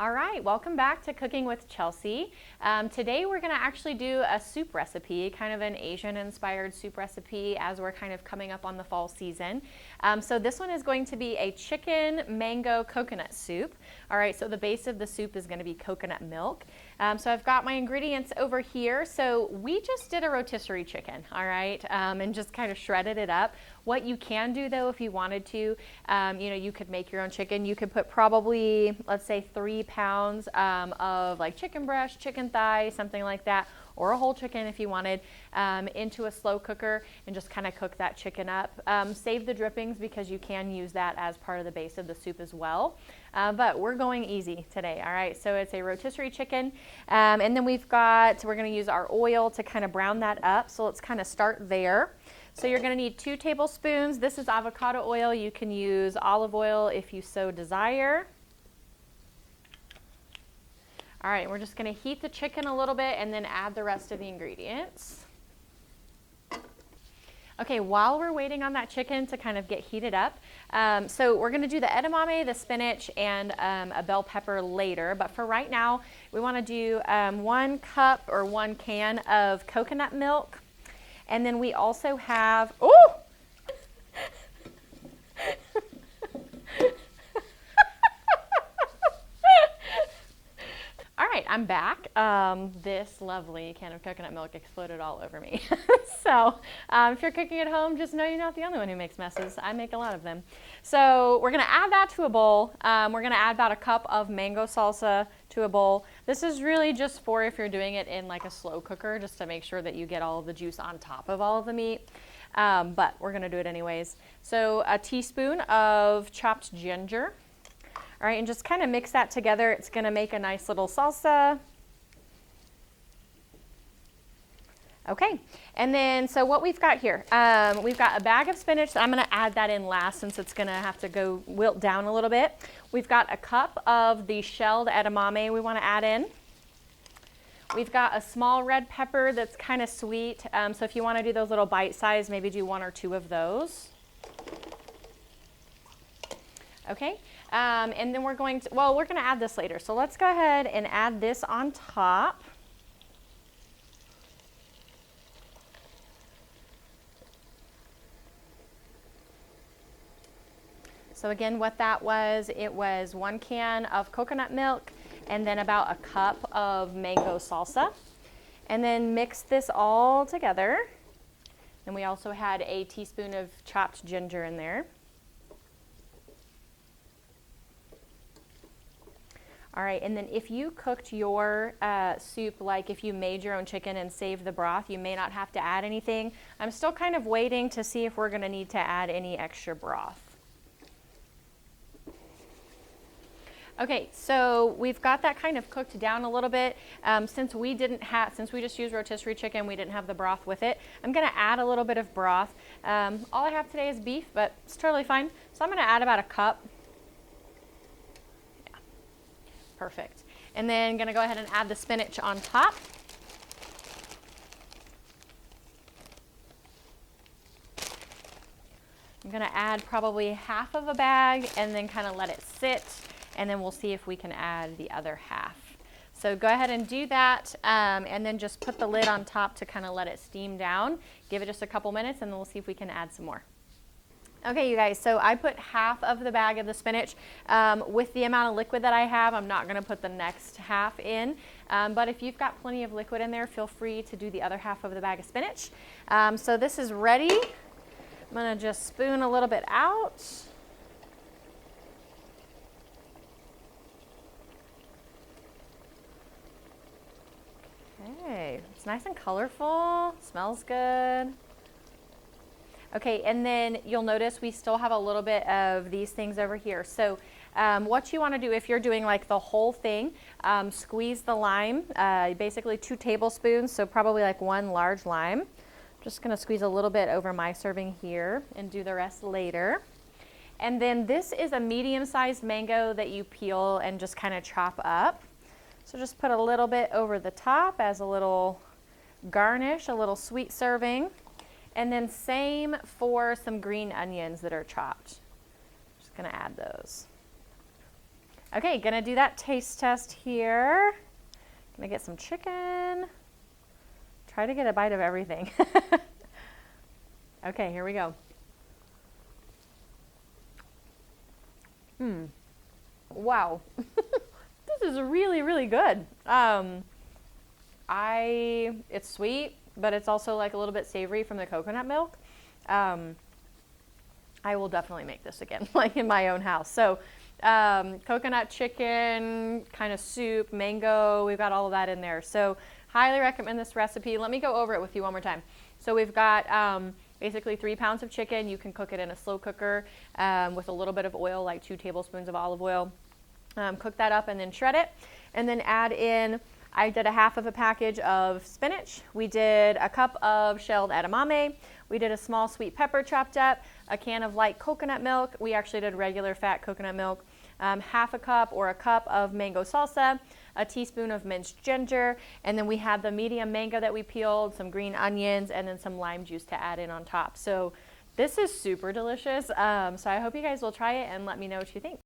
All right, welcome back to Cooking with Chelsey. Today we're going to actually do a soup recipe, kind of an Asian-inspired soup recipe as we're kind of coming up on the fall season. So this one is going to be a chicken mango coconut soup. All right, so the base of the soup is going to be coconut milk. So I've got my ingredients over here. So we just did a rotisserie chicken, all right, and just kind of shredded it up. What you can do though, if you wanted to, you could make your own chicken. You could put probably, let's say 3 pounds of like chicken breast, chicken thigh, something like that, or a whole chicken if you wanted, into a slow cooker and just kind of cook that chicken up. Save the drippings because you can use that as part of the base of the soup as well. But we're going easy today, all right? So it's a rotisserie chicken. And then we're gonna use our oil to kind of brown that up. So let's kind of start there. So you're gonna need 2 tablespoons. This is avocado oil. You can use olive oil if you so desire. All right, we're just gonna heat the chicken a little bit and then add the rest of the ingredients. Okay, while we're waiting on that chicken to kind of get heated up, so we're gonna do the edamame, the spinach, and a bell pepper later. But for right now, we wanna do 1 cup or 1 can of coconut milk. And then we also have, oh! All right, I'm back. This lovely can of coconut milk exploded all over me. So if you're cooking at home, just know you're not the only one who makes messes. I make a lot of them. So we're gonna add that to a bowl. We're gonna add about 1 cup of mango salsa to a bowl. This is really just for if you're doing it in like a slow cooker, just to make sure that you get all of the juice on top of all of the meat. But we're gonna do it anyways. So a teaspoon of chopped ginger. All right, and just kind of mix that together. It's gonna make a nice little salsa. Okay, and then so what we've got here, we've got a bag of spinach. I'm gonna add that in last since it's gonna have to go wilt down a little bit. We've got 1 cup of the shelled edamame we wanna add in. We've got a small red pepper that's kind of sweet. So if you wanna do those little bite size, maybe do 1 or 2 of those. Okay, and then we're gonna add this later. So let's go ahead and add this on top. So again, what that was, it was 1 can of coconut milk and then about 1 cup of mango salsa. And then mix this all together. And we also had a teaspoon of chopped ginger in there. All right, and then if you cooked your soup, like if you made your own chicken and saved the broth, you may not have to add anything. I'm still kind of waiting to see if we're gonna need to add any extra broth. Okay, so we've got that kind of cooked down a little bit. Since we just used rotisserie chicken, we didn't have the broth with it. I'm gonna add a little bit of broth. All I have today is beef, but it's totally fine. So I'm gonna add about 1 cup. Yeah, perfect. And then gonna go ahead and add the spinach on top. I'm gonna add probably half of a bag and then kind of let it sit. And then we'll see if we can add the other half. So go ahead and do that, and then just put the lid on top to kind of let it steam down. Give it just a couple minutes and then we'll see if we can add some more. Okay, you guys, so I put half of the bag of the spinach. With the amount of liquid that I have, I'm not gonna put the next half in, but if you've got plenty of liquid in there, feel free to do the other half of the bag of spinach. So this is ready. I'm gonna just spoon a little bit out. Okay, it's nice and colorful, smells good. Okay, and then you'll notice we still have a little bit of these things over here. So what you wanna do if you're doing like the whole thing, squeeze the lime, basically 2 tablespoons, so probably like 1 large lime. I'm just gonna squeeze a little bit over my serving here and do the rest later. And then this is a medium-sized mango that you peel and just kind of chop up. So just put a little bit over the top as a little garnish, a little sweet serving. And then same for some green onions that are chopped. Just gonna add those. Okay, gonna do that taste test here. Gonna get some chicken. Try to get a bite of everything. Okay, here we go. Wow. This is really, really good. It's sweet, but it's also like a little bit savory from the coconut milk. I will definitely make this again, like in my own house. So coconut chicken, kind of soup, mango, we've got all of that in there. So highly recommend this recipe. Let me go over it with you one more time. So we've got basically 3 pounds of chicken. You can cook it in a slow cooker with a little bit of oil, like 2 tablespoons of olive oil. Cook that up and then shred it. And then add in, I did a half of a package of spinach. We did a cup of shelled edamame. We did a small sweet pepper chopped up, a can of light coconut milk. We actually did regular fat coconut milk. Half a cup or a cup of mango salsa, a teaspoon of minced ginger, and then we had the medium mango that we peeled, some green onions, and then some lime juice to add in on top. So this is super delicious. So I hope you guys will try it and let me know what you think.